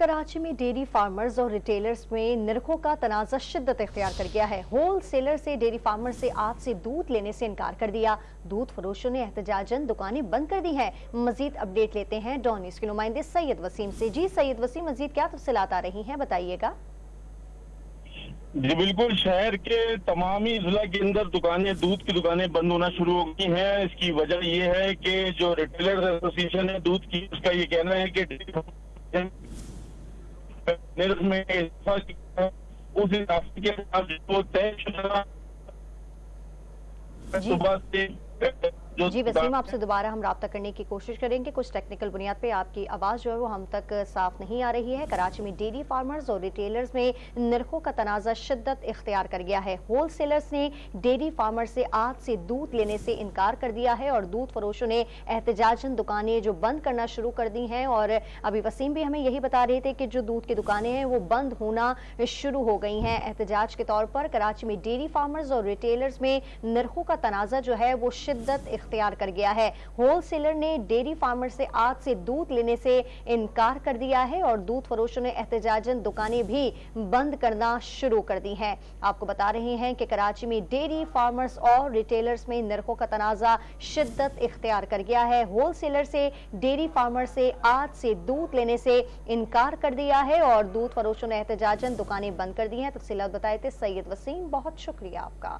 कराची में dairy farmers और retailers में नरखों का तनाज़ा शिद्दत इख्तियार कर गया है। होल सेलर से डेयरी फार्मर से आज से दूध लेने से इनकार कर दिया। दूध फरोशों ने एहतजाजन दुकानें बंद कर दी हैं। मजीद अपडेट लेते हैं डॉन न्यूज़ के नुमाइंदे सैयद वसीम से। जी सैयद वसीम, मजीद क्या तफसीलात आ रही हैं, बताइएगा। जी बिल्कुल, शहर के तमाम ही जिला के अंदर दुकानें, दूध की दुकानें बंद होना शुरू हो गई हैं। इसकी वजह यह है कि जो रिटेलर्स एसोसिएशन है दूध की, उसका ये कहना है कि में उस हिसाब के जो तय सुबह से जी वसीम, आपसे दोबारा हम राब्ता करने की कोशिश करेंगे। कुछ टेक्निकल बुनियाद पे आपकी आवाज़ जो है वो हम तक साफ नहीं आ रही है। कराची में डेयरी फार्मर्स और रिटेलर्स में नरखों का तनाज़ा शिद्दत इख्तियार कर गया है। होल सेलर्स ने डेयरी फार्मर से आज से दूध लेने से इनकार कर दिया है और दूध फरोशों ने एहतजाजन दुकानें जो बंद करना शुरू कर दी हैं। और अभी वसीम भी हमें यही बता रहे थे कि जो दूध की दुकानें हैं वो बंद होना शुरू हो गई हैं। एहतजाज के तौर पर कराची में डेयरी फार्मर्स और रिटेलर्स में नरखों का तनाज़ा जो है वो शिद्दत इख्तियार कर गया है। होल सेलर ने डेयरी फार्मर से आज से दूध लेने से इनकार कर दिया है और दूध फरोशों ने एहतजाजन दुकानें भी बंद करना शुरू कर दी हैं। आपको बता रहे हैं कि कराची में डेयरी फार्मर्स और रिटेलर्स में नरखों का तनाज़ा शिद्दत इख्तियार कर गया है। होल सेलर से डेयरी फार्मर से आज से दूध लेने से इनकार कर दिया है और दूध फरोशों ने एहतजाजन दुकानें बंद कर दी हैं। तफसीलात बताए थे सैयद वसीम, बहुत शुक्रिया आपका।